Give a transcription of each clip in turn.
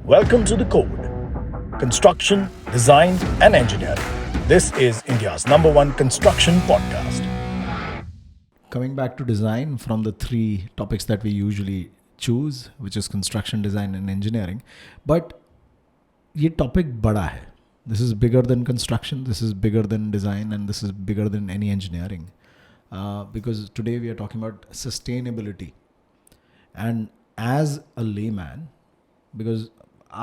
Welcome to The Code. Construction, design and engineering. This is India's #1 construction podcast. Coming back to design from the three topics that we usually choose, which is construction, design and engineering. But ये topic बड़ा है. This is bigger than construction, this is bigger than design, and this is bigger than any engineering. Because today we are talking about sustainability. And as a layman, because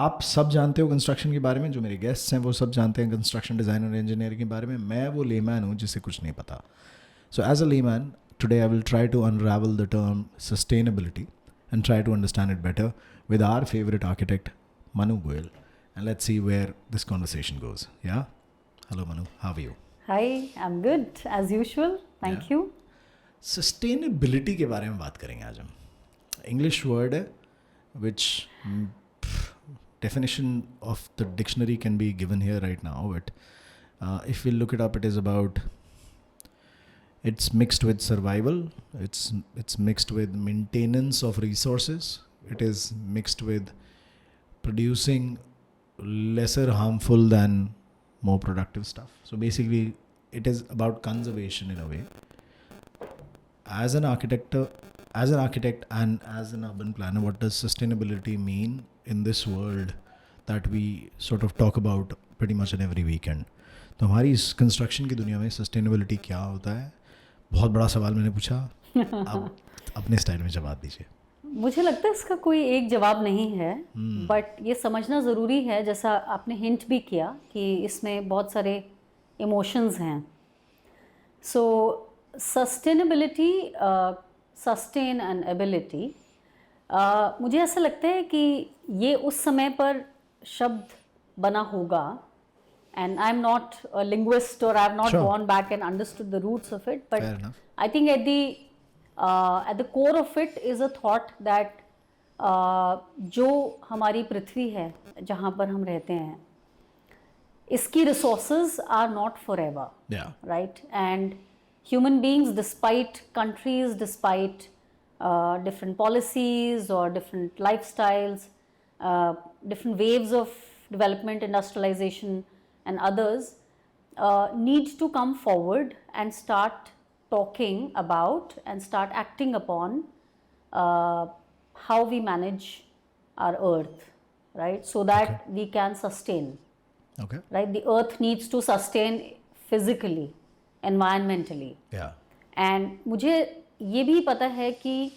आप सब जानते हो construction के बारे में, जो मेरे गेस्ट्स हैं वो सब जानते हैं कंस्ट्रक्शन, डिज़ाइन और इंजीनियरिंग के बारे में. मैं वो लेमैन हूँ जिसे कुछ नहीं पता. So as a layman today I will try to unravel the term sustainability and try to understand it better with our favorite architect, Manu Goel. And let's see where this conversation goes. Yeah? Hello, Manu. How are you? Hi, I'm good as usual. Thank you. Sustainability के बारे में बात करेंगे आज हम. English word है, which definition of the dictionary can be given here right now. But if we look it up, it is about... It's mixed with survival. It's mixed with maintenance of resources. It is mixed with producing lesser harmful than more productive stuff. So basically, it is about conservation in a way. As an architect and as an urban planner, what does sustainability mean in this world that we sort of talk about pretty much in every weekend? तो हमारी इस construction की दुनिया में sustainability क्या होता है? बहुत बड़ा सवाल मैंने पूछा. आप अपने स्टाइल में जवाब दीजिए. मुझे लगता है इसका कोई एक जवाब नहीं है, बट ये समझना ज़रूरी है, जैसा आपने हिंट भी किया कि इसमें बहुत सारे इमोशंस हैं. सो सस्टेनेबिलिटी, सस्टेन एंड एबिलिटी, मुझे ऐसा लगता है कि ये उस समय पर शब्द बना होगा. And I'm not a linguist, or I've not gone back and understood the roots of it. But I think at the core of it is a thought that जो हमारी पृथ्वी है, जहाँ पर हम रहते हैं, इसकी resources are not forever. Yeah. Right? And human beings, despite countries, despite different policies or different lifestyles, different waves of development, industrialization, and others need to come forward and start talking about and start acting upon how we manage our earth, right? So that we can sustain. Okay. Right? The earth needs to sustain physically, environmentally. Yeah. And मुझे ये भी पता है कि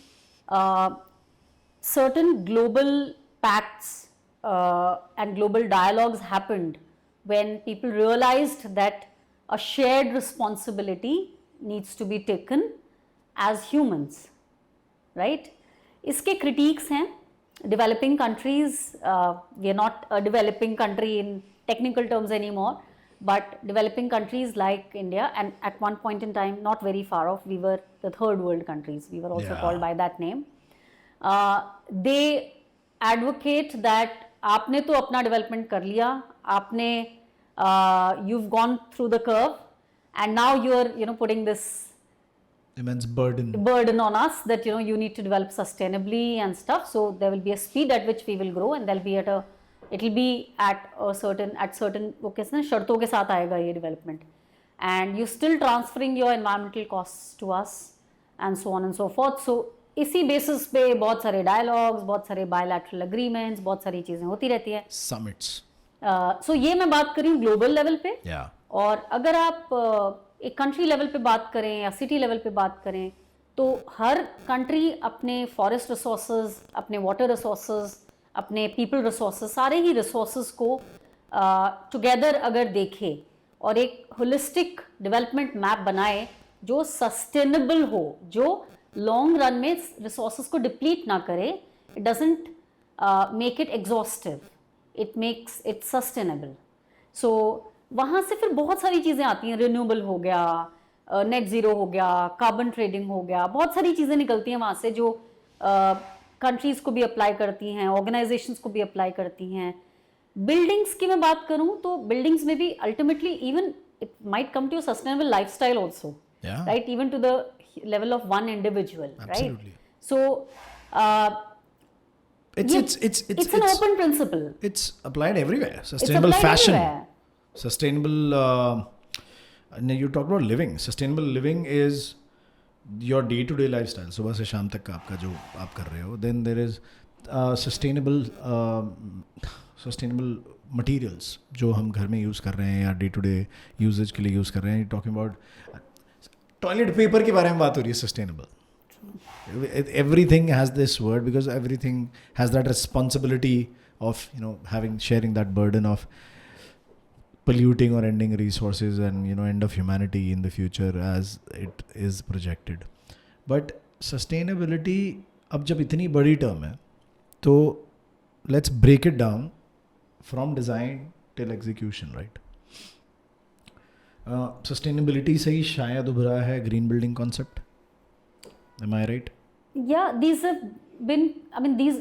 certain global pacts and global dialogues happened when people realized that a shared responsibility needs to be taken as humans, right? इसके critiques हैं. Developing countries, we are not a developing country in technical terms anymore, but developing countries like India, and at one point in time, not very far off, we were the third world countries. We were also called by that name. They advocate that आपने तो अपना development कर लिया, आपने you've gone through the curve, and now you're putting this immense burden on us that you need to develop sustainably and stuff. So there will be a speed at which we will grow, and it'll be at certain वो कैसे ना शर्तों के साथ आएगा ये development, and you still transferring your environmental costs to us and so on and so forth. So इसी basis पे बहुत सारे डायलॉग्स, बहुत सारे बायलैटरल अग्रीमेंट्स, बहुत सारी चीज़ें होती रहती है. Summits. सो ये मैं बात करी हूँ ग्लोबल लेवल पे. Yeah. और अगर आप एक कंट्री लेवल पे बात करें या सिटी लेवल पे बात करें, तो हर कंट्री अपने फॉरेस्ट रिसोर्सेज, अपने वाटर रिसोर्सेज, अपने पीपल रिसोर्सेज, सारे ही रिसोर्सेज को टुगेदर अगर देखे और एक होलिस्टिक डेवलपमेंट मैप बनाए जो सस्टेनेबल हो, जो लॉन्ग रन में रिसोर्सेज को डिप्लीट ना करे, it doesn't make it exhaustive, it makes it sustainable. So वहाँ से फिर बहुत सारी चीज़ें आती हैं. रिन्यूएबल हो गया, नेट ज़ीरो हो गया, कार्बन ट्रेडिंग हो गया, बहुत सारी चीज़ें निकलती हैं वहाँ से जो कंट्रीज़ को भी अप्लाई करती हैं, ऑर्गेनाइजेशंस को भी अप्लाई करती हैं. बिल्डिंग्स की मैं बात करूँ तो बिल्डिंग्स में भी ultimately even it might come to sustainable lifestyle also, right? Even to the level of one individual. Absolutely. Right? So It's an open principle. It's applied everywhere. Sustainable applied fashion. everywhere. Sustainable. You talk about living. Sustainable living is your day-to-day lifestyle. सुबह से शाम तक का आपका जो आप कर रहे हो. Then there is sustainable materials जो हम घर में यूज़ कर रहे हैं या day-to-day usage के लिए यूज़ कर रहे हैं. Talking about toilet paper के बारे में बात हो रही है. Sustainable. Everything has this word because everything has that responsibility of sharing that burden of polluting or ending resources and end of humanity in the future as it is projected. But sustainability अब जब इतनी बड़ी term है तो let's break it down from design till execution, right? Sustainability से ही शायद उभरा है green building concept. Am I right? Yeah, these have been. I mean, these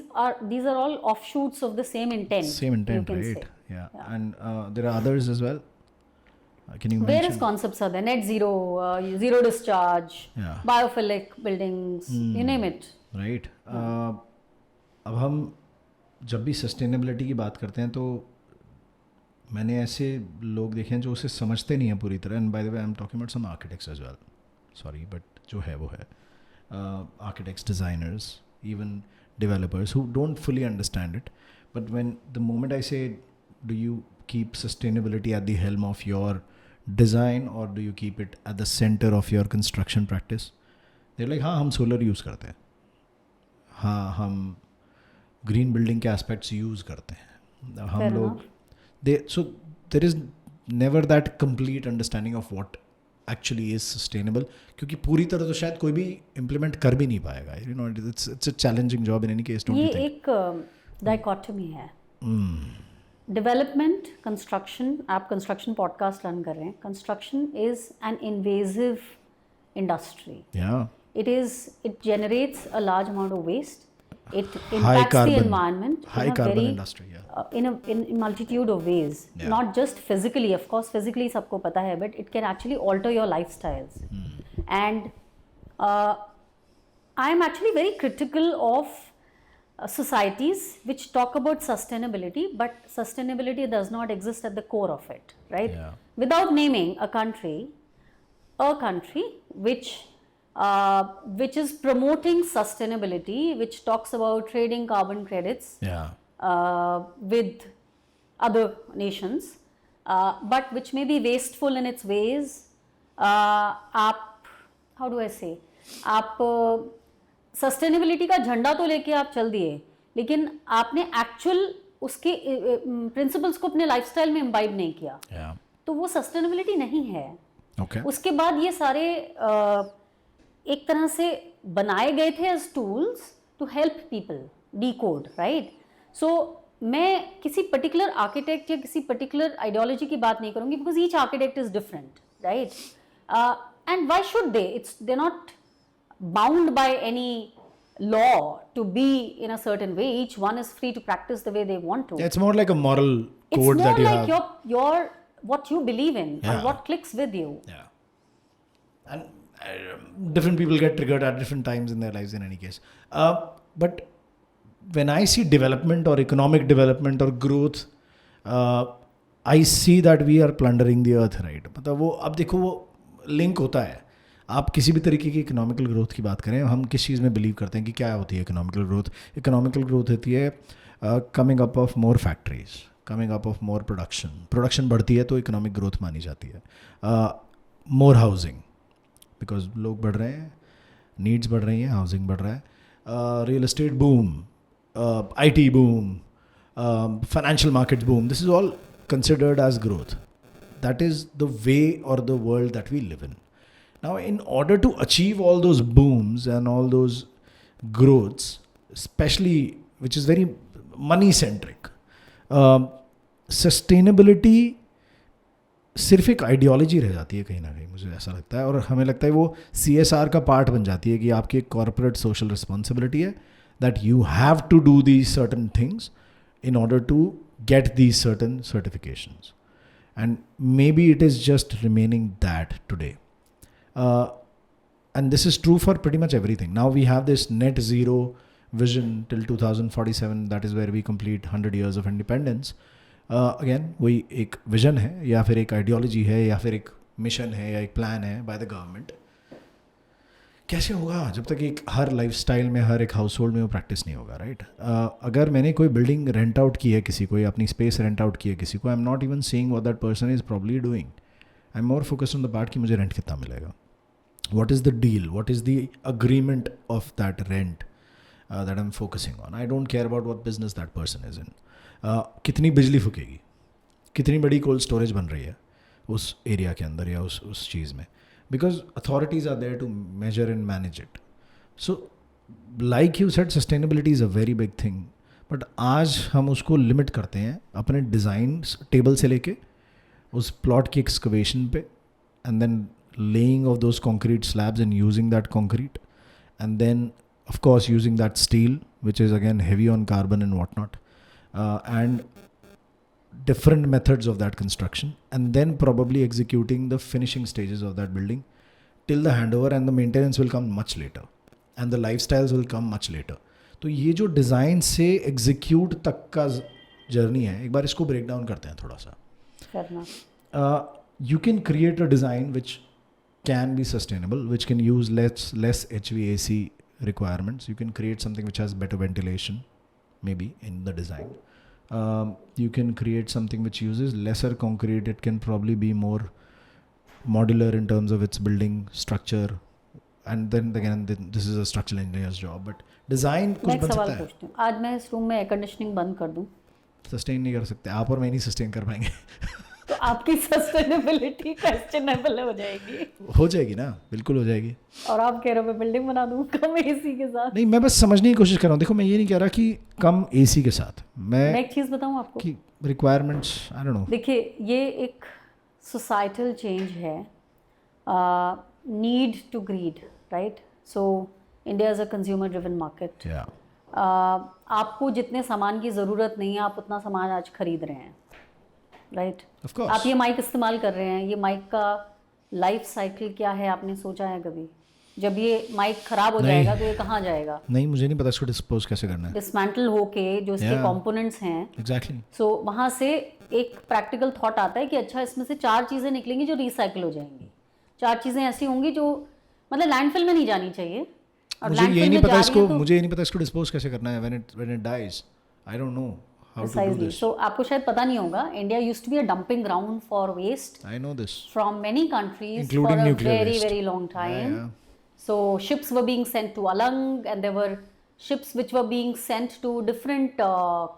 are all offshoots of the same intent. Same intent, you can right? say. Yeah. And there are others as well. Can you Various mention? concepts are there: net zero, zero discharge, Yeah. biophilic buildings, you name it. Right. अब हम जब भी sustainability की बात करते हैं तो मैंने ऐसे लोग देखे हैं जो उसे समझते नहीं हैं पूरी तरह. And by the way I am talking about some architects as well. Sorry but जो है वो है. Architects, designers, even developers who don't fully understand it. But when the moment I say, do you keep sustainability at the helm of your design or do you keep it at the center of your construction practice? They're like, हाँ हम solar use करते हैं, हाँ हम green building के aspects use करते हैं, हम लोग so there is never that complete understanding of what actually is sustainable क्योंकि पूरी तरह तो शायद कोई भी implement कर भी नहीं पाएगा. It's a challenging job in any case. Don't you think? ये एक dichotomy है. Development, construction. आप construction podcast run कर रहे हैं. Construction is an invasive industry. Yeah. It generates a large amount of waste. It High impacts carbon, the environment high in a carbon very industry, yeah. in a multitude of ways. Yeah. Not just physically, of course, physically सबको पता है, but it can actually alter your lifestyles. And I'm actually very critical of societies which talk about sustainability, but sustainability does not exist at the core of it, right? Yeah. Without naming a country which is promoting sustainability, which talks about trading carbon credits with other nations, but which may be wasteful in its ways. How do I say? आप sustainability का झंडा तो लेके आप चल दिए, लेकिन आपने एक्चुअल उसके प्रिंसिपल्स को अपने लाइफस्टाइल में इम्बाइब नहीं किया. तो वो सस्टेनेबिलिटी नहीं है. उसके बाद ये सारे एक तरह से बनाए गए थे as tools to help people decode, right? So मैं किसी पर्टिकुलर आर्किटेक्ट या किसी पर्टिकुलर आइडियोलॉजी की बात नहीं करूंगी because each architect is different, right? And why should they not bound by any law to be in a certain way. Each one is free to practice the way they want to. Yeah, it's more like a moral code that you have. It's more like your what you believe in and what clicks with you. Yeah. And different people get triggered at different times in their lives in any case. But when I see development or economic development or growth, I see that we are plundering the earth, right? मतलब वो अब देखो वो link होता है. आप किसी भी तरीके की इकोनॉमिकल ग्रोथ की बात करें, हम किस चीज़ में बिलीव करते हैं कि क्या होती है इकोनॉमिकल ग्रोथ? इकोनॉमिकल ग्रोथ होती है coming up of more factories, coming up of more production बढ़ती है तो इकोनॉमिक ग्रोथ मानी जाती है. मोर हाउसिंग बिकॉज लोग बढ़ रहे हैं, नीड्स बढ़ रही हैं, हाउसिंग बढ़ रहा है. Real estate boom, IT boom, financial markets boom, this is all considered as growth. That is the way और the world that we live in. Now, in order to achieve all those booms and all those growths, especially which is very money-centric, sustainability सिर्फ एक ideology रह जाती है कहीं ना कहीं, मुझे ऐसा लगता है. और हमें लगता है वो CSR का पार्ट बन जाती है कि आपकी एक कॉर्पोरेट सोशल रिस्पॉन्सिबिलिटी है that you have to do these certain things in order to get these certain certifications. And maybe it is just remaining that today. And this is true for pretty much everything. Now we have this net zero vision till 2047, that is where we complete 100 years of independence. Again, वही एक vision है या फिर एक ideology है या फिर एक mission है या एक plan है by the government. कैसे होगा जब तक एक हर लाइफस्टाइल में, हर एक हाउस होल्ड में वो प्रैक्टिस नहीं होगा, राइट? अगर मैंने कोई बिल्डिंग रेंट आउट की है किसी को, या अपनी स्पेस रेंट आउट की है किसी को, आई am not even seeing what that person is probably doing. I am more focused on the part कि मुझे रेंट कितना मिलेगा, what is the deal, what is the agreement of that rent that I am focusing on. I don't care about what business that person is in. कितनी बिजली फूकेगी, कितनी बड़ी cold storage बन रही है उस एरिया के अंदर या उस चीज़ में, because authorities are there to measure and manage it. So like you said, sustainability is a very big thing, but आज हम उसको लिमिट करते हैं अपने डिज़ाइन टेबल से लेके उस प्लॉट की एक्सकवेशन पे, and then laying of those concrete slabs and using that concrete, and then of course using that steel, which is again heavy on carbon and whatnot, and different methods of that construction, and then probably executing the finishing stages of that building till the handover, and the maintenance will come much later and the lifestyles will come much later. तो ये जो design से execute तक का journey है, एक बार इसको break down करते हैं थोड़ा सा. करना. You can create a design which can be sustainable, which can use less HVAC requirements. You can create something which has better ventilation, maybe in the design. You can create something which uses lesser concrete. It can probably be more modular in terms of its building structure. And then again, this is a structural engineer's job. But design कुछ बन सकता है. पूछती हूँ, आज मैं इस room में एयर कंडीशनिंग बंद कर दूँ? सस्टेन नहीं कर सकते आप और मैं, नहीं सस्टेन कर पाएंगे. तो आपकी सस्टेनेबिलिटी क्वेश्चनेबल हो जाएगी. हो जाएगी ना, बिल्कुल हो जाएगी. और आप कह रहे हो मैं बिल्डिंग बना दूं कम एसी के साथ? नहीं, मैं बस समझने की कोशिश कर रहा हूँ. देखो, मैं ये नहीं कह रहा कि कम एसी के साथ. मैं एक चीज़ बताऊँ आपको कि रिक्वायरमेंट्स, आई डोंट नो. देखिए, ये एक सोसाइटल चेंज है, need to greed, right? So India is a consumer driven market. आपको जितने सामान की ज़रूरत नहीं है, आप उतना सामान आज खरीद रहे हैं, राइट? आप ये माइक इस्तेमाल कर रहे हैं, ये माइक का लाइफ साइकिल क्या है, आपने सोचा है कभी? जब ये माइक खराब हो जाएगा तो ये कहाँ जाएगा? नहीं, मुझे नहीं पता इसको डिस्पोज कैसे करना है. डिसमेंटल होके जो इसके कंपोनेंट्स हैं, एग्जैक्टली. सो वहाँ से एक प्रैक्टिकल थॉट आता है कि अच्छा, इसमें से 4 चीज़ें निकलेंगी जो रिसाइकिल हो जाएंगी. 4 चीज़ें ऐसी होंगी जो मतलब लैंडफिल में नहीं जानी चाहिए. और मुझे ये नहीं पता इसको, मुझे ये नहीं पता इसको डिस्पोज कैसे करना है. When it dies, I don't know how to do this. So आपको शायद पता नहीं होगा, India used to be a dumping ground for waste. I know this. From many countries, including for a very waste. Very long time. Yeah. So ships were being sent to Alang, and there were ships which were being sent to different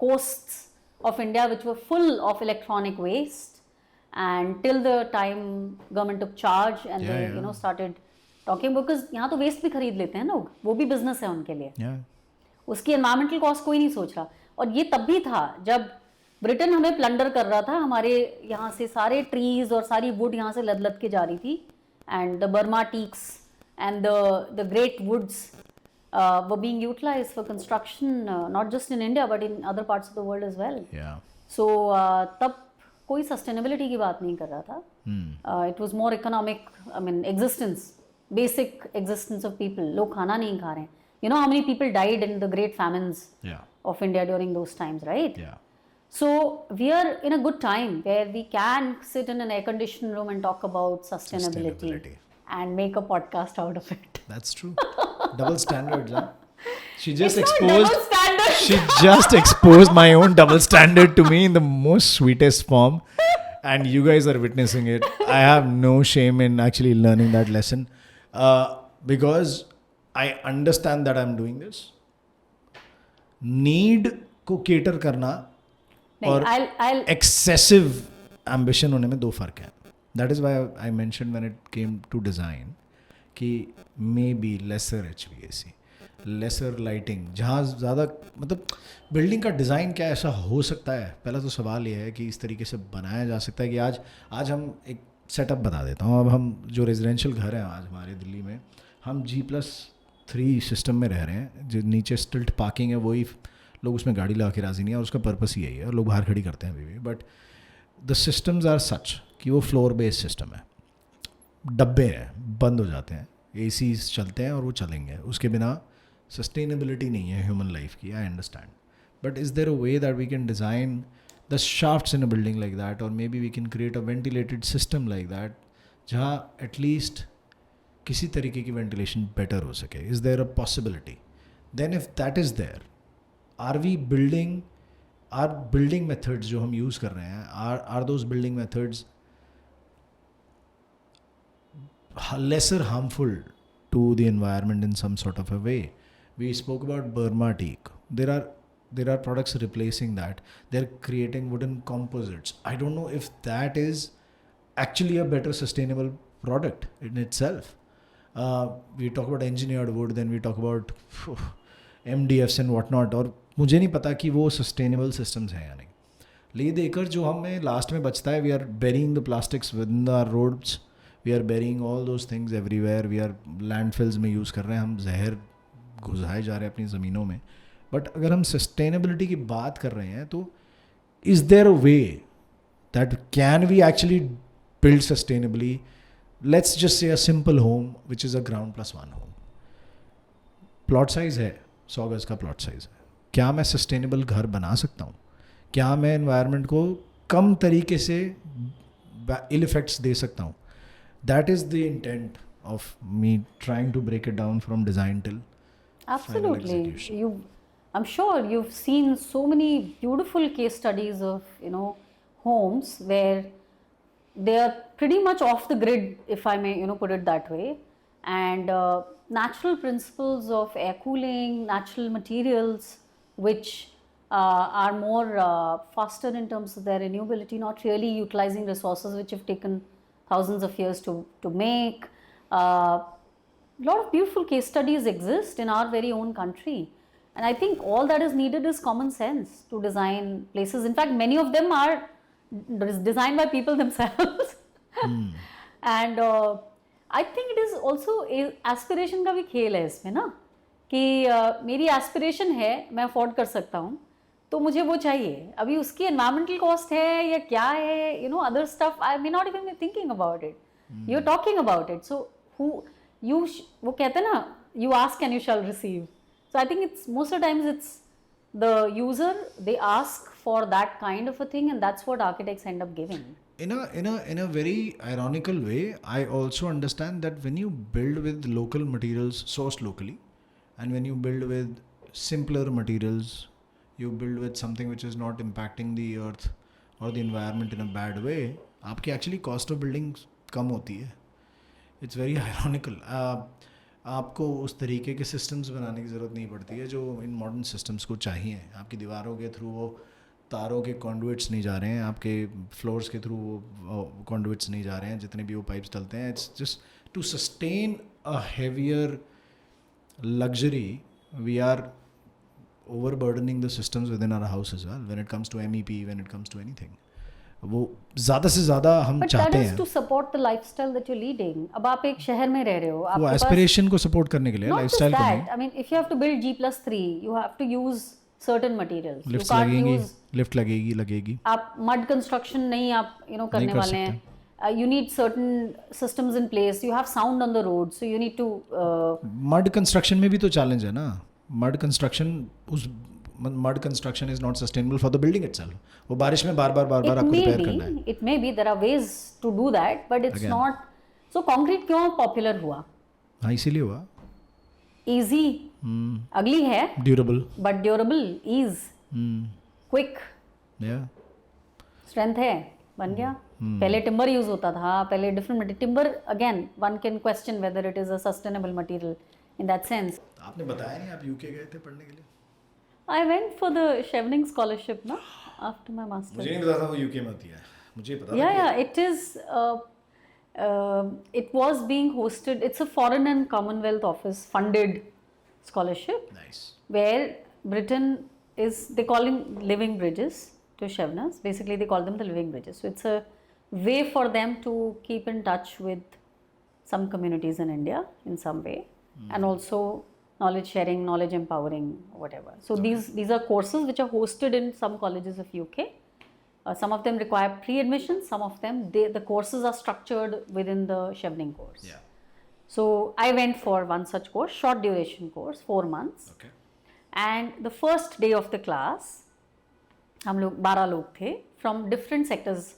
coasts of India which were full of electronic waste. And till the time government took charge and they you know started talking, because यहाँ तो waste भी खरीद लेते हैं लोग, वो भी business है उनके लिए. Yeah. उसकी environmental cost कोई नहीं सोच रहा. और ये तब भी था जब ब्रिटेन हमें प्लंडर कर रहा था, हमारे यहाँ से सारे ट्रीज और सारी वुड यहाँ से लद के जा रही थी. And the Burma teaks and the great woods were being utilised for construction, not just in India but in other parts of the world as well. So तब कोई सस्टेनेबिलिटी की बात नहीं कर रहा था. It was more economic, I mean existence, basic existence of people. लोग खाना नहीं खा रहे हैं. You know how many people died in the great famines of India during those times, right? Yeah. So we are in a good time where we can sit in an air-conditioned room and talk about sustainability and make a podcast out of it. That's true. Double standards, huh? She just exposed my own double standard to me in the most sweetest form, and you guys are witnessing it. I have no shame in actually learning that lesson, because I understand that I'm doing this. Need को cater करना और excessive ambition होने में 2 फर्क है. That is why I mentioned when it came to design कि maybe lesser HVAC, lesser lighting, जहाँ ज़्यादा मतलब बिल्डिंग का डिज़ाइन क्या ऐसा हो सकता है. पहला तो सवाल ये है कि इस तरीके से बनाया जा सकता है कि आज हम एक सेटअप बता देता हूँ. अब हम जो रेजिडेंशियल घर हैं आज हमारे दिल्ली में, हम G+3 सिस्टम में रह रहे हैं. जो नीचे स्टिल्ट पार्किंग है, वही लोग उसमें गाड़ी लगा के राज़ी नहीं है, और उसका पर्पस यही है, और लोग बाहर खड़ी करते हैं अभी भी. But the systems are such कि वो फ्लोर बेस्ड सिस्टम है. डब्बे हैं, बंद हो जाते हैं, ACs चलते हैं और वो चलेंगे, उसके बिना sustainability नहीं है human life की, I understand. But is there a way that we can design the shafts in a building like that, or maybe we can create a ventilated system like that, जहाँ at least किसी तरीके की ventilation better हो सके? Is there a possibility? Then if that is there, are we building, our building methods जो हम use कर रहे हैं, are those building methods lesser harmful to the environment in some sort of a way? We spoke about Burma teak. There are products replacing that. They're creating wooden composites. I don't know if that is actually a better sustainable product in itself. We talk about engineered wood, then we talk about MDFs and whatnot. और मुझे नहीं पता कि वो sustainable systems हैं या नहीं. ले देकर जो हमें लास्ट में बचता है, we are burying the plastics within our roads. We are burying all those things everywhere. We are landfills में यूज़ कर रहे हैं, हम जहर घुसाए जा रहे हैं अपनी ज़मीनों में. बट अगर हम सस्टेनेबिलिटी की बात कर रहे हैं तो is there a way that can we actually build sustainably? Let's just say a simple home which is a ground plus 1 home. Plot size है 100 गज का प्लॉट साइज़ है. क्या मैं सस्टेनेबल घर बना सकता हूँ? क्या मैं एनवायरनमेंट को कम तरीके से इल इफेक्ट्स दे सकता हूँ? That is the intent of me trying to break it down from design till final Absolutely. execution. I'm sure you've seen so many beautiful case studies of homes where they are pretty much off the grid, if I may put it that way, and natural principles of air cooling, natural materials which are more faster in terms of their renewability, not really utilizing resources which have taken thousands of years to make. A lot of beautiful case studies exist in our very own country, and I think all that is needed is common sense to design places. In fact, many of them are designed by people themselves. And I think it is also aspiration का भी खेल है इसमें ना, कि मेरी aspiration है, मैं afford कर सकता हूँ, तो मुझे वो चाहिए. अभी उसकी environmental cost है या क्या है, other stuff I may not even be thinking about it. You're talking about it. So वो कहते हैं ना, you ask and you shall receive. So I think it's most of the times it's the user, they ask for that kind of a thing, and that's what architects end up giving. In a very ironical way, I also understand that when you build with local materials sourced locally, and when you build with simpler materials, you build with something which is not impacting the earth or the environment in a bad way, आपकी actually cost of building कम होती है. It's very ironical. आपको उस तरीके के systems बनाने की ज़रूरत नहीं पड़ती है जो इन modern systems को चाहिए. आपकी दीवारों के थ्रू वो तारों के conduits नहीं जा रहे हैं, आपके floors के थ्रू वो conduits नहीं जा रहे हैं, जितने भी वो pipes डलते हैं. It's just to sustain a heavier luxury, we are overburdening the systems within our house as well when it comes to MEP, when it comes to anything. वो ज़्यादा से ज़्यादा हम चाहते हैं. But that is to support the lifestyle that you're leading. अब आप एक शहर में रह रहे हो, वो aspiration को support करने के लिए, lifestyle को नहीं. I mean, if you have to build G+3, you have to use certain materials. Lifts लगेंगी, lift लगेगी. आप mud construction नहीं आप करने वाले हैं. You need certain systems in place. You have sound on the road, so you need to. Mud construction में भी तो challenge है ना. Mud construction is not sustainable for the building itself. वो बारिश में बार बार आपको रिपेयर करना है. It may be there are ways to do that, but it's not. So concrete क्यों पॉपुलर हुआ? हाँ, इसीलिए हुआ. Easy, अगली है. Durable. But durable, ease, quick. Yeah. Strength है, बन गया. पहले timber यूज होता था, पहले different material. Timber again, one can question whether it is a sustainable material in that sense. आपने बताया नहीं आप UK गए थे पढ़ने के लिए? I went for the Chevening scholarship, ना, after my master's. मुझे नहीं पता था वो UK में होती है. मुझे पता था. Yeah, it is. It was being hosted. It's a Foreign and Commonwealth Office funded scholarship. Nice. Where Britain is, they calling living bridges to Cheveners. Basically, they call them the living bridges. So it's a way for them to keep in touch with some communities in India in some way, and also knowledge sharing, knowledge empowering, whatever. So these are courses which are hosted in some colleges of UK. Some of them require pre-admission. Some of them the courses are structured within the Chevening course. Yeah. So I went for one such course, short duration course, 4 months. Okay. And the first day of the class, हम लोग 12 लोग थे from different sectors,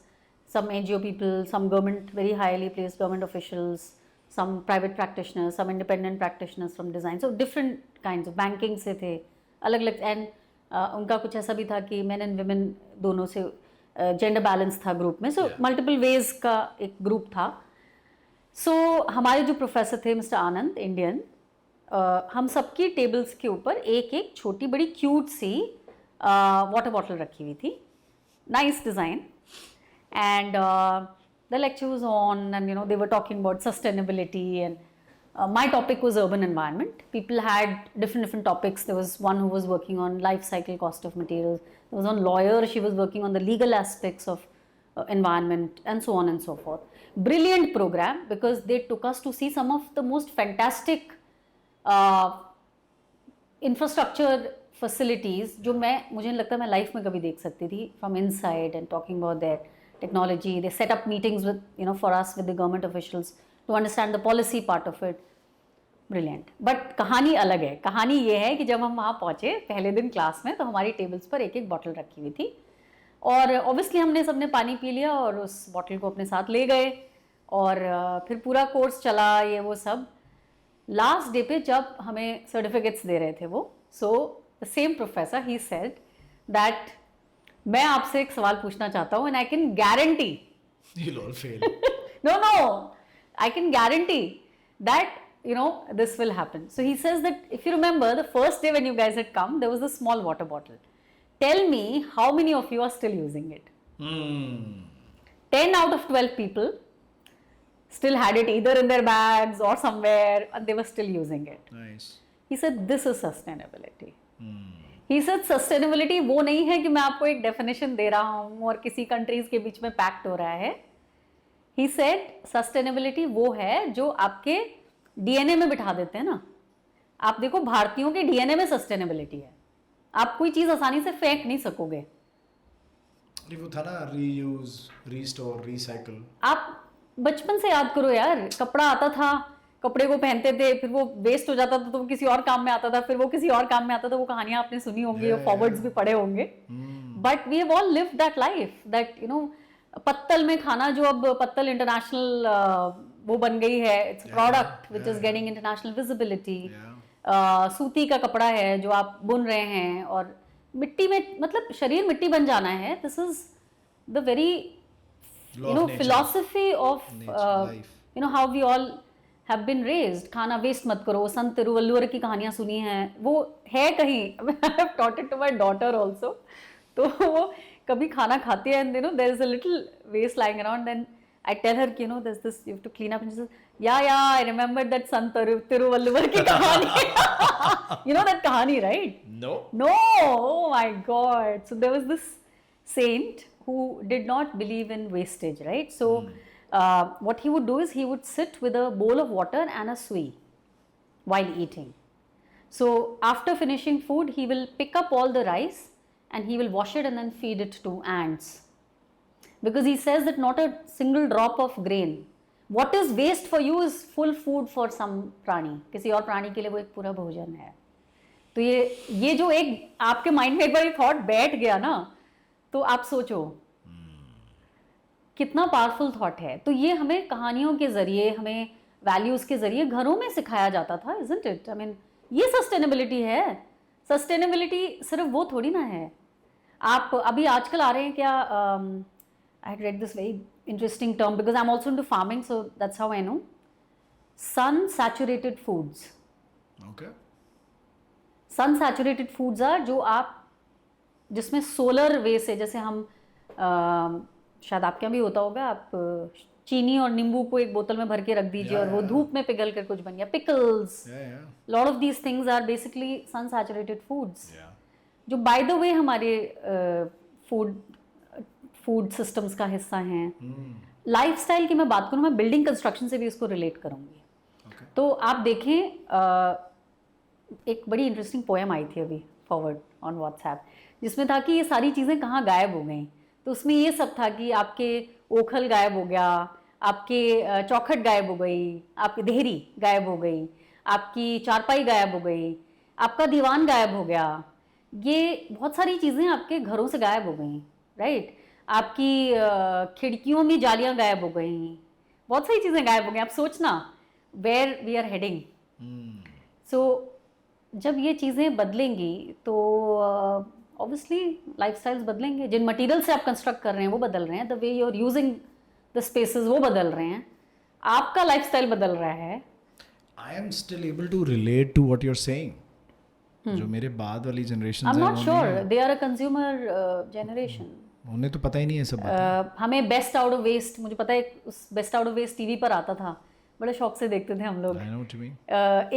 some NGO people, some government, very highly placed government officials, some private practitioners, some independent practitioners from design, so different kinds of banking से थे अलग अलग. And उनका कुछ ऐसा भी था कि men and women दोनों से जेंडर बैलेंस था ग्रुप में, सो मल्टीपल वेज का एक ग्रुप था. सो हमारे जो प्रोफेसर थे मिस्टर आनंद, इंडियन, हम सबकी टेबल्स के ऊपर एक एक छोटी बड़ी क्यूट सी वाटर बॉटल रखी हुई थी, nice design. And the lecture was on, and they were talking about sustainability, and my topic was urban environment. People had different topics. There was one who was working on life cycle cost of materials. There was one lawyer, she was working on the legal aspects of environment, and so on and so forth. Brilliant program, because they took us to see some of the most fantastic infrastructure facilities जो मुझे नहीं लगता मैं life में कभी देख सकती थी, from inside, and talking about their technology. They set up meetings with, for us, with the government officials to understand the policy part of it. Brilliant. But कहानी अलग है. कहानी ये है कि जब हम वहाँ पहुँचे पहले दिन क्लास में, तो हमारी टेबल्स पर एक एक बॉटल रखी हुई थी, और ऑब्वियसली हमने सबने पानी पी लिया और उस बॉटल को अपने साथ ले गए, और फिर पूरा कोर्स चला, ये वो सब. लास्ट डे पे जब हमें सर्टिफिकेट्स दे रहे थे वो, so the same professor, he said that मैं आपसे एक सवाल पूछना चाहता हूँ, and I can guarantee You'll all fail. no, I can guarantee that this will happen. So he says that if you remember the first day when you guys had come, there was a small water bottle. Tell me how many of you are still using it. 10 out of 12 people still had it either in their bags or somewhere, and they were still using it. Nice. He said this is sustainability. He said sustainability वो नहीं है कि मैं आपको एक definition दे रहा हूँ और किसी countries के बीच में pact हो रहा है. He said sustainability वो है जो आपके DNA में बिठा देते हैं ना. आप देखो भारतीयों के DNA में sustainability है. आप कोई चीज़ आसानी से फेंक नहीं सकोगे. वो था ना, reuse, restore, recycle. आप बचपन से याद करो यार, कपड़ा आता था, कपड़े को पहनते थे, फिर वो वेस्ट हो जाता था तो वो किसी और काम में आता था, फिर वो किसी और काम में आता था. वो कहानियां आपने सुनी होंगी, वो फॉरवर्ड्स भी पढ़े होंगे. But we have all lived that life, that पत्तल में खाना, जो अब पत्तल इंटरनेशनल वो बन गई है, it's product which is getting international visibility. सूती का कपड़ा है जो आप बुन रहे हैं, और मिट्टी में, मतलब शरीर मिट्टी बन जाना है. This is the very philosophy of how we all have been raised. खाना वेस्ट मत करो. संत तिरुवल्लुवर की कहानियां सुनी हैं, वो है कहीं. I have taught it to my daughter also. तो वो कभी खाना खाती है, and there is a little waste lying around, then I tell her कि there's this, you have to clean up, and she says yeah I remember that संत तिरुवल्लुवर की कहानी. that कहानी, right? No. Oh my God. So there was this saint who did not believe in wastage, right? So what he would do is he would sit with a bowl of water and a sui while eating. So after finishing food, he will pick up all the rice and he will wash it and then feed it to ants. Because he says that not a single drop of grain, what is waste for you is full food for some प्राणी. किसी और प्राणी के लिए वो एक पूरा भोजन है. तो ये जो एक आपके माइंड में एक बार थॉट बैठ गया ना, तो आप सोचो कितना पावरफुल थॉट है. तो ये हमें कहानियों के जरिए, हमें वैल्यूज के जरिए घरों में सिखाया जाता था, isn't it? I mean, ये सस्टेनेबिलिटी है. सस्टेनेबिलिटी सिर्फ वो थोड़ी ना है. आप अभी आजकल आ रहे हैं क्या, I had read this very interesting term because I'm also into farming, so that's how I know. Sun saturated foods. Okay. Sun saturated foods are जो आप, जिसमें सोलर वे से, जैसे हम शायद आपके यहाँ भी होता होगा, आप चीनी और नींबू को एक बोतल में भर के रख दीजिए और वो धूप में पिघल कर कुछ बन गया. Pickles, lot of these things are basically sun saturated foods, जो बाय द वे हमारे फूड सिस्टम्स का हिस्सा हैं. लाइफस्टाइल की मैं बात करूँ, मैं बिल्डिंग कंस्ट्रक्शन से भी इसको रिलेट करूँगी. तो आप देखें, एक बड़ी इंटरेस्टिंग पोएम आई थी अभी फॉरवर्ड ऑन व्हाट्सएप, जिसमें था कि ये सारी चीज़ें कहाँ गायब हो गई. तो उसमें ये सब था कि आपके ओखल गायब हो गया, आपके चौखट गायब हो गई, आपकी देहरी गायब हो गई, आपकी चारपाई गायब हो गई, आपका दीवान गायब हो गया, ये बहुत सारी चीज़ें आपके घरों से गायब हो गई, राइट। आपकी खिड़कियों में जालियां गायब हो गई, बहुत सारी चीज़ें गायब हो गई। आप सोचना वेयर वी आर हेडिंग। सो जब ये चीज़ें बदलेंगी तो ऑब्वियसली लाइफस्टाइल्स बदलेंगे। जिन मटेरियल से आप कंस्ट्रक्ट कर रहे हैं वो बदल रहे हैं, the way you are using the spaces वो बदल रहे हैं, आपका लाइफस्टाइल बदल रहा है। I am still able to relate to what you are saying. जो मेरे बाद वाली generation I am not sure they are a consumer generation. उन्हें तो पता ही नहीं है सब बातें। हमें बेस्ट आउट ऑफ वेस्ट, मुझे पता है उस best out of waste TV पर आता था, बड़े शौक से देखते थे हम लोग। I know what you mean.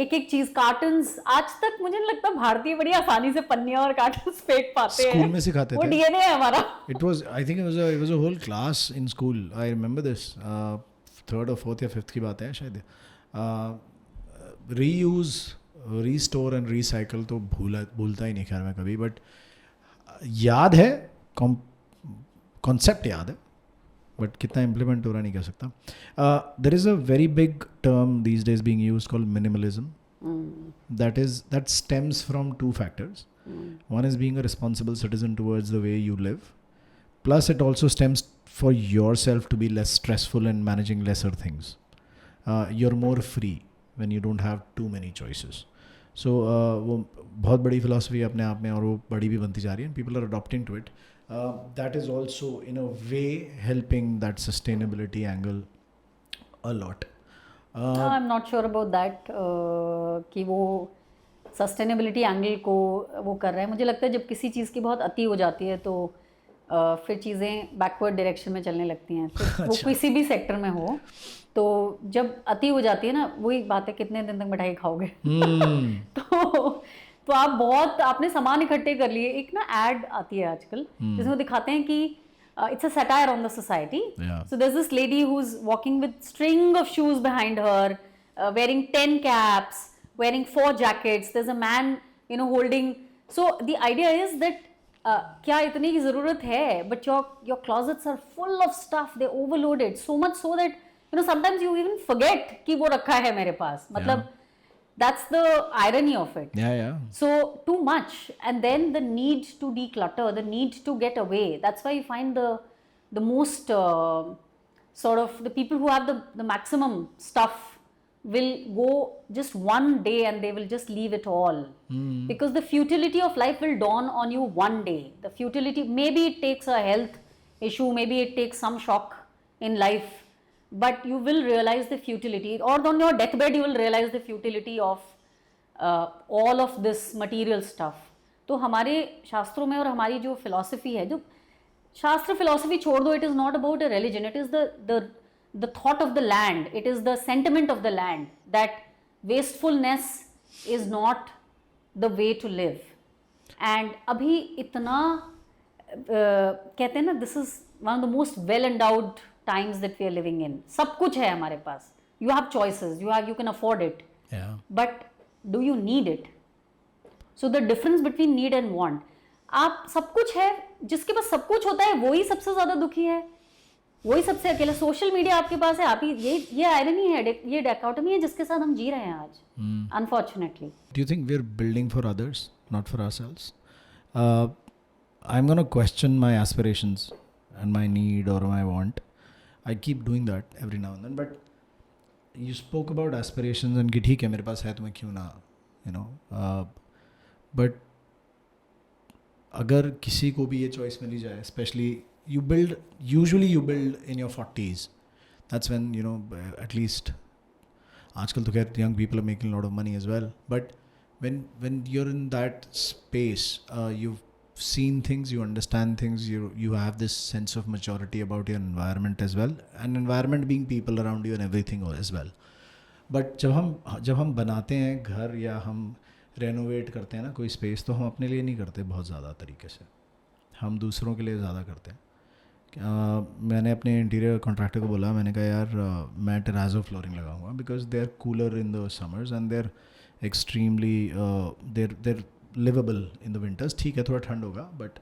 एक एक चीज कार्टन्स, आज तक मुझे नहीं लगता भारतीय बड़ी आसानी से पन्नियां और कार्टन्स फेंक पाते हैं। स्कूल में सिखाते वो थे। डीएनए है हमारा। It was, I think it was a whole class in school. I remember this. Third or fourth या fifth की बात है शायद। Reuse, restore and recycle तो भूलता ही नहीं खैर मैं कभी, बट याद है, कॉन्सेप्ट याद है, बट कितना इम्प्लीमेंट हो रहा नहीं कह सकता। There is a very big term these days being used called minimalism. that stems from two factors. One is being a responsible citizen towards the way you live, plus it also stems for yourself to be less stressful and managing lesser things. You're more free when you don't have too many choices. So वो बहुत बड़ी philosophy है अपने आप में, और वो बड़ी भी बनती जा रही है, people are adopting to it. That is also in a way helping that sustainability angle a lot. I'm not sure about that कि वो सस्टेनेबिलिटी एंगल को वो कर रहे हैं। मुझे लगता है जब किसी चीज़ की बहुत अति हो जाती है तो फिर चीज़ें बैकवर्ड डायरेक्शन में चलने लगती हैं। फिर वो किसी भी सेक्टर में हो, तो जब अति हो जाती है ना, वही बात है कितने दिन तक मिठाई खाओगे। तो आप बहुत, आपने सामान इकट्ठे कर लिए। एक ना एड आती है आजकल जिसमें दिखाते हैं कि it's a satire on the society. Yeah. So there's this lady who's walking with string of shoes behind her, wearing 10 caps, wearing 4 jackets. There's a man, holding. So the idea is that क्या इतनी की ज़रूरत है, but your closets are full of stuff. They're overloaded so much so that sometimes you even forget कि वो रखा है मेरे पास. मतलब that's the irony of it. Yeah. So too much, and then the need to declutter, the need to get away. That's why you find the most sort of the people who have the maximum stuff will go just one day and they will just leave it all. Because the futility of life will dawn on you one day. The futility, maybe it takes a health issue, maybe it takes some shock in life, but you will realize the futility, or on your deathbed you will realize the futility of all of this material stuff. तो हमारे शास्त्रों में और हमारी जो philosophy है, जो शास्त्र philosophy छोड़ दो, it is not about a religion, it is the thought of the land, it is the sentiment of the land that wastefulness is not the way to live. And अभी इतना कहते हैं ना, this is one of the most well endowed times that we are living in. सब कुछ है हमारे पास, you have choices, you can afford it. Yeah. But do you need it? So the difference between need and want, आप सब कुछ है, जिसके पास सब कुछ होता है वही सबसे ज़्यादा दुखी है, वही सबसे अकेला। सोशल मीडिया आपके पास है, आप ही ये आयरनी है, ये डायकोटमी है जिसके साथ हम जी रहे हैं आज, unfortunately. Do you think we're building for others, not for ourselves? I'm going to question my aspirations and my need or my want. I keep doing that every now and then, but you spoke about aspirations and कि ठीक है मेरे पास है तो मैं क्यों ना, but अगर किसी को भी ये choice मिली जाए, especially usually you build in your 40s. That's when, at least आजकल तो खैर young people are making a lot of money as well, but when you're in that space, you've seen things, you understand things, you have this sense of maturity about your environment as well, and environment being people around you and everything as well. But जब हम बनाते हैं घर या हम renovate करते हैं ना कोई स्पेस, तो हम अपने लिए नहीं करते बहुत ज़्यादा तरीके से, हम दूसरों के लिए ज़्यादा करते हैं। मैंने अपने इंटीरियर कॉन्ट्रैक्टर को बोला, मैंने कहा यार मैं टेराजो फ्लोरिंग लगाऊंगा because they are cooler in the summers and there extremely there livable in the winters. ठीक है थोड़ा ठंड होगा बट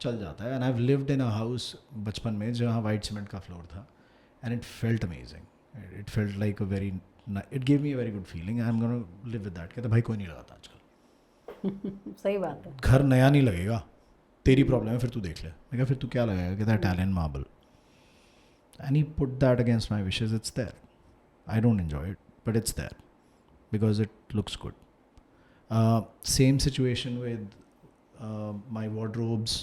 चल जाता है। And I have lived in a house बचपन में जहाँ वाइट सीमेंट का फ्लोर था, and it felt amazing. It felt like a very, it gave me a very good feeling. I'm going to live with that. कहता भाई कोई नहीं लगाता आजकल. सही बात है. घर नया नहीं लगेगा, तेरी प्रॉब्लम है, फिर तू देख ले. मैं कहा फिर तू क्या लगाएगा? कहता Italian marble. And he put that against my wishes. It's there. I don't enjoy it, but it's there because it looks good. Same situation with my wardrobes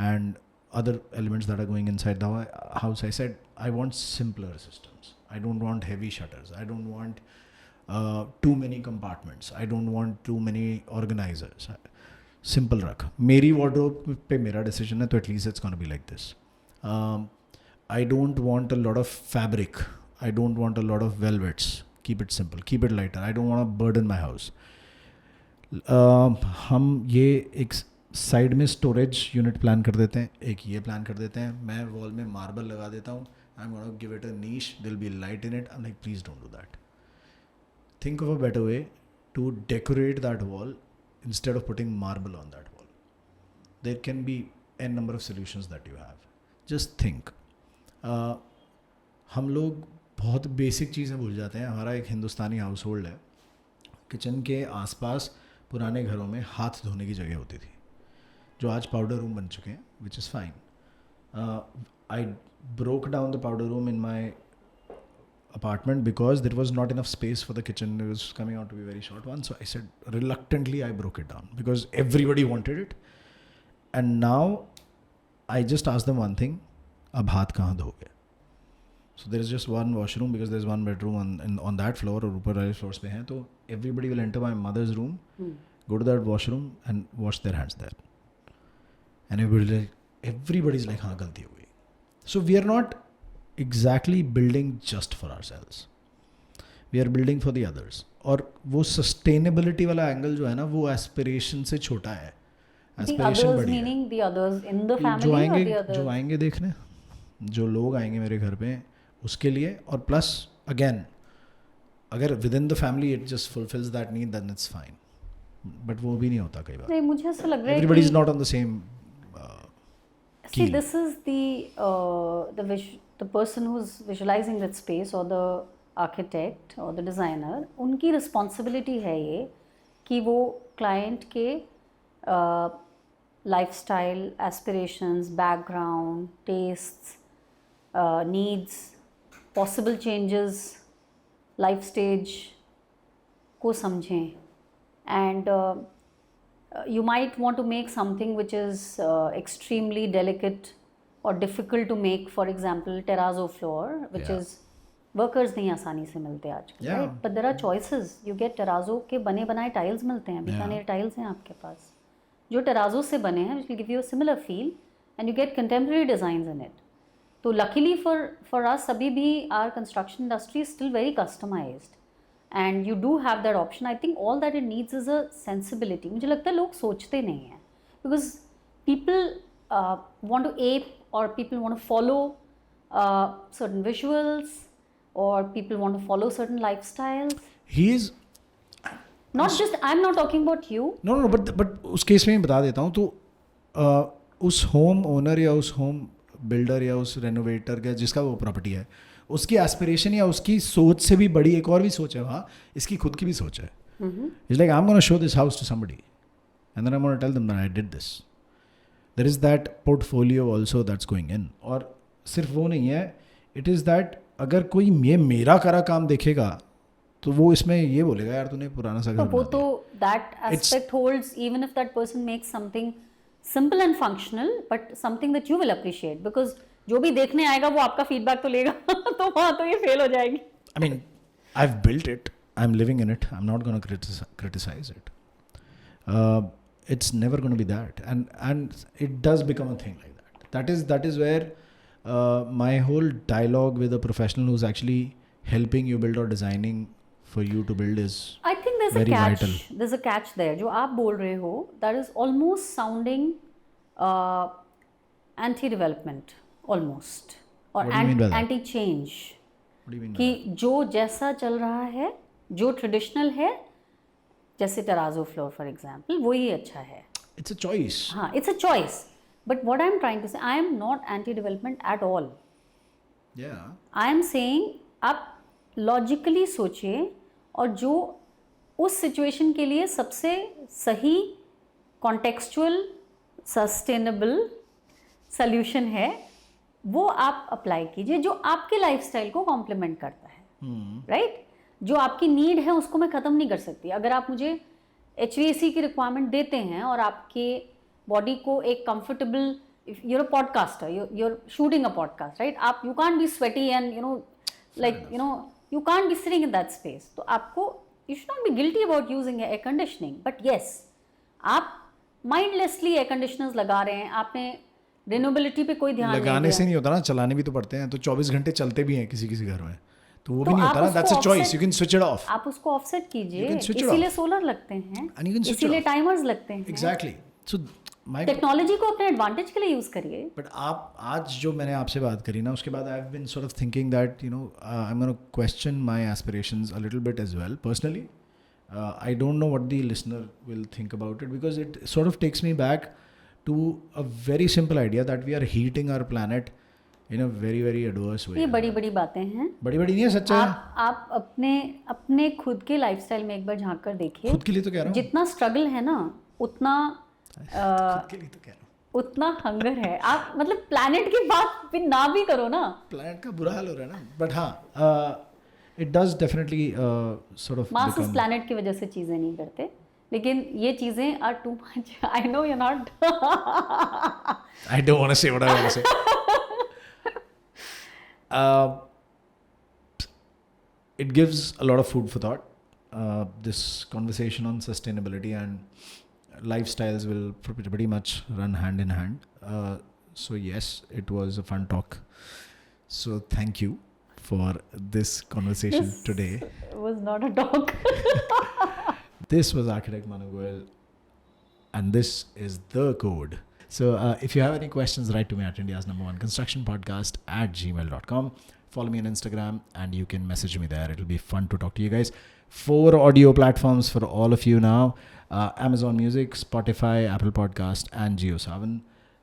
and other elements that are going inside the house. I said I want simpler systems. I don't want heavy shutters. I don't want too many compartments. I don't want too many organizers. Simple रख. मेरी wardrobe पे मेरा decision है, तो at least it's going to be like this. I don't want a lot of fabric. I don't want a lot of velvets. Keep it simple. Keep it lighter. I don't want to burden my house. हम ये एक side में storage unit plan कर देते हैं, एक ये plan कर देते हैं. मैं वॉल में मार्बल लगा देता हूँ. I am gonna give it a niche. There will be light in it. I am like please don't do that. Think of a better way to decorate that wall instead of putting marble on that wall. There can be an number of solutions that you have. Just think. हम लोग बहुत basic चीज़ें भूल जाते हैं. हमारा एक हिंदुस्तानी house hold है, किचन के आसपास पुराने घरों में हाथ धोने की जगह होती थी, जो आज पाउडर रूम बन चुके हैं, which is fine. I broke down the powder room in my apartment because there was not enough space for the kitchen. It was coming out to be a very short one. So I said, reluctantly, I broke it down because everybody wanted it. And now I just asked them one thing, ab haath kahan dhoge? So there is just one washroom because there is one bedroom on that floor, or upar wale floors pe hain. So everybody will enter my mother's room, go to that washroom and wash their hands there. And everybody's like, haan, galti ho gayi. So we are not exactly building just for ourselves. We are building for the others. और वो sustainability वाला angle जो है ना, वो aspiration से छोटा है. Aspiration बड़ी है. Meaning the others in the family or the others? जो आएंगे देखने, जो लोग आएंगे मेरे घर पे, उसके लिए. और plus again, अगर within the family it just fulfills that need, then it's fine. But वो भी नहीं होता कई बार. नहीं, मुझे ऐसा लग रहा है Everybody is not on the same see, this is the person who's visualizing that space, or the architect or the designer. उनकी responsibility है ये कि वो client के lifestyle, aspirations, background, tastes, needs, possible changes, life stage को समझें. And you might want to make something which is extremely delicate or difficult to make. For example, terrazzo floor, which is workers नहीं आसानी से मिलते आज, right? But there are choices. You get terrazzo के बने बनाए tiles मिलते हैं, बीकानेर tiles हैं आपके पास, जो terrazzo से बने हैं, which will give you a similar feel, and you get contemporary designs in it. तो luckily for us, अभी भी our construction industry is still very customized. And you do have that option. I think all that it needs is a sensibility. मुझे लगता है लोग सोचते नहीं हैं, because people want to ape, or people want to follow certain visuals, or people want to follow certain lifestyles. He is not just, I'm not talking about you. No, but उस case में बता देता हूँ. तो उस home owner या उस home builder या उस रेनोवेटर का जिसका वो प्रॉपर्टी है, उसकी एस्पिरेशन या उसकी सोच से भी बड़ी एक और भी सोच है वहाँ, इसकी खुद की भी सोच है. It's like, I'm going to show this house to somebody, and then I'm going to tell them that I did this. There is that portfolio also that's going in. और सिर्फ वो नहीं है, it is that अगर कोई ये मेरा करा काम देखेगा तो वो इसमें ये बोलेगा, यार तूने पुराना सा घर बना दिया. तो that aspect holds even if that person makes something simple and functional, but something that you will appreciate, because जो भी देखने आएगा वो आपका फीडबैक तो लेगा. तो वहाँ तो ये फेल हो जाएगी. I mean, I've built it. I'm living in it. I'm not going to criticize it. It's never going to be that, and it does become a thing like that. That is where my whole dialogue with a professional who's actually helping you build or designing for you to build is I think there's very a catch. vital. There's a catch there. जो आप बोल रहे हो, that is almost sounding anti-development, almost, or anti-change. What do you mean? कि जो जैसा चल रहा है, जो ट्रेडिशनल है, जैसे terrazzo floor for example, वही अच्छा है. It's a choice. हाँ, it's a choice. But what I'm trying to say, I am not anti-development at all. I am saying आप लॉजिकली सोचिए और जो उस सिचुएशन के लिए सबसे सही कॉन्टेक्चुअल सस्टेनेबल सॉल्यूशन है वो आप अप्लाई कीजिए, जो आपके लाइफस्टाइल को कॉम्प्लीमेंट करता है, राइट? जो आपकी नीड है उसको मैं ख़त्म नहीं कर सकती. अगर आप मुझे HVAC की रिक्वायरमेंट देते हैं और आपके बॉडी को एक comfortable, you're a podcaster, you're shooting a podcast, right? आप you can't be sweaty and you can't be sitting in that space. तो आपको you should not be guilty about using air conditioning, but yes, आप mindlessly air conditioners लगा रहे हैं, आपने renewability पे कोई ध्यान नहीं दिया. लगाने से नहीं होता ना, चलाने भी तो पड़ते हैं. तो 24 घंटे चलते भी हैं किसी किसी घर में, तो वो भी नहीं होता ना. That's a choice. You can switch it off. आप उसको ऑफसेट कीजिए, इसीलिए सोलर लगते हैं, इसीलिए टाइमर्स लगते हैं. Exactly. So टेक्नोलॉजी को अपने एडवांटेज के लिए यूज करिए. बट आप आज जो मैंने आपसे बात करी ना, उसके बाद I have been sort of thinking that I am gonna question my aspirations a little bit as well personally. I don't know what the listener will think about it, because it sort of takes me back to a very simple idea that we are heating our planet in a very very adverse way. ये बड़ी बड़ी बातें हैं, बड़ी बड़ी नहीं है, सच्चा है. आप अपने खुद के लाइफस्टाइल में एक बार झांक कर देखिए. खुद के लिए तो कह रहा हूँ, जितना स्ट्रगल है ना उतना खुद के लिए तो कह रहा हूँ, उतना हंगर है. आप मतलब प्लैनेट की बात भी ना भी करो ना, प्लैनेट का बुरा हाल हो रहा है ना. बट हाँ, it does definitely sort of मास इस become... प्लैनेट की वजह से चीज़ें नहीं करते, लेकिन ये चीज़ें are too much. I know you not. I don't want to say what I want to say. It gives a lot of food for thought. This conversation on sustainability and lifestyles will pretty much run hand in hand. So yes, it was a fun talk. So thank you for this conversation today. Was not a talk. This was Architect Manu Goel, and this is The Code. So if you have any questions, write to me at India's #1 Construction Podcast @gmail.com. Follow me on Instagram and you can message me there. It'll be fun to talk to you guys. 4 audio platforms for all of you now. Amazon Music, Spotify, Apple Podcast and JioSaavn.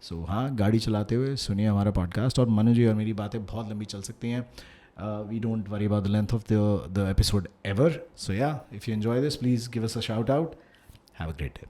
So हाँ, गाड़ी चलाते हुए सुनिए हमारा podcast. और मनु जी और मेरी बातें बहुत लंबी चल सकती हैं. We don't worry about the length of the episode ever. So yeah, if you enjoy this, please give us a shout out. Have a great day.